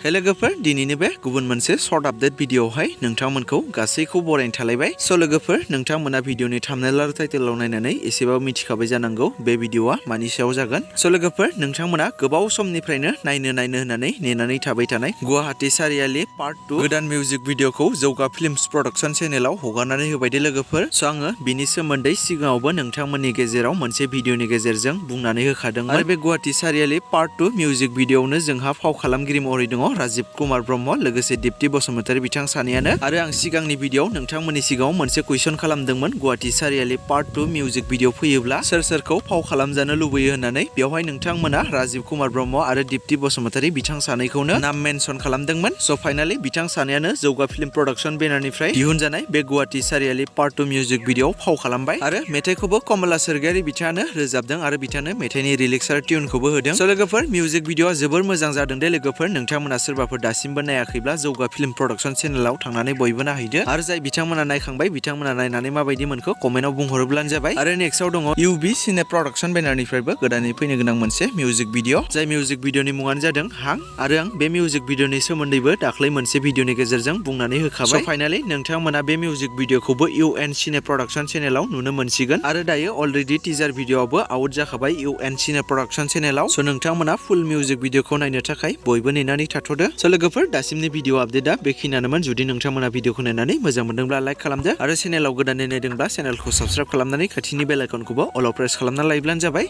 Hello लोगोफोर दिनैनि बे गुबुन मोनसे शर्ट आपडेट भिडिअआवहाय नोंथांमोनखौ गासैखौ बरायनो थालायबाय। स' लोगोफोर नोंथांमोना भिडिअनि थाम्बनेल आरो टाइटेलाव नायनानै एसेबाबो मिथिखाबाय जानांगौ बे भिडिअआ मानि सायाव जागोन। स' लोगोफोर नोंथांमोना गोबाव समनिफ्रायनो नायनो होननानै नेनानै थाबाय थानाय गुवाहाटी चारियाली पार्ट 2 गोदान मिउजिक भिडिअखौ जौगा फिल्म्स प्रडाक्शन चेनेलाव हगारनानै होबाय दे लोगोफोर। स' आङो बिनि सोमोन्दै सिगाङावबो नोंथांमोननि गेजेराव मोनसे भिडिअनि गेजेरजों बुंनानै होखादोंमोन। आरो बे गुवाहाटी चारियाली पार्ट 2 मिउजिक भिडिअआवनो जोंहा फाव खालामगिरि महरै दङ राजिब कुमार ब्रह्म लोगोसे दिप्ति बसुमतारी बिथां सानैयानो। आरो आं सिगांनि भिडिअआव नोंथांमोननि सिगाङाव मोनसे कुइसन खालामदोंमोन Guwahati Chariali part 2 music video फैयोब्ला सोर सोरखौ फाव खालामजानो लुबैयो होननानै। बेवहाय नोंथांमोना राजिब कुमार ब्रह्म आरो दिप्ति बसुमतारी बिथां सानैखौनो नाम मेनसन खालामदोंमोन। स' फाइनाली बिथां सानैयानो जौगा फिल्म प्रडाक्शन बेनारनिफ्राय दिहुनजानाय बे गुवाहाटी चारियाली पार्ट 2 मिउजिक भिडिअआव फाव खालामबाय। आरो मेथाइखौबो कमला सरगियारी बिथाङानो रोजाबदों आरो बिथांनो मेथाइनि रिलिक्स आरो टिउनखौबो होदों। स' लोगोफोर मिउजिक भिडिअआ जोबोर मोजां जादों दे लोगोफोर। नोंथांमोना सोरबाफोर दासिमबो नायाखैब्ला जौगा फिल्म प्रडाक्शन चेनेलाव थांनानै बयबो नायहैदो। आरो जाय बिथांमोना नायखांबाय बिथांमोना नायनानै माबायदि मोनखो कमेन्टआव बुंहरोब्लानो जाबाय। आरो नेक्स्टआव दङ इउबि सिने प्रडाक्शन बेनारनिफ्रायबो गोदानै फैनो गोनां मोनसे मिउजिक भिडिअ जाय मिउजिक भिडिअनि मुङानो जादों हां। आरो आं बे मिउजिक भिडिअनि सोमोन्दैबो दाख्लै मोनसे भिडिअनि गेजेरजों बुंनानै होखाबाय। स' फाइनाली नोंथांमोना बे मिउजिक भिडिअखौबो UN सिने प्रडाक्शन चेनेलाव नुनो मोनसिगोन। आरो दायो अलरेडि टिजार भिडिअआबो आउट जाखाबाय UN सिने प्रडाक्शन चेनेलाव। स' नोंथांमोना फुल मिउजिक भिडिअखौ नायनो थाखाय बयबो नेनानै थाथ'दो। स' लोगोफोर दासिमनि भिडिअ आपडेटआ बेखिनियानोमोन। जुदि नोंथांमोना भिडिअखौ नायनानै मोजां मोनदोंब्ला लाइक खालामदो आरो चेनेलाव गोदानै नायदोंब्ला चेनेलखौ साबस्क्राइब खालामनानै खाथिनि बेल आइकनखौबो अलाव प्रेस खालामना लायोब्लानो जाबाय।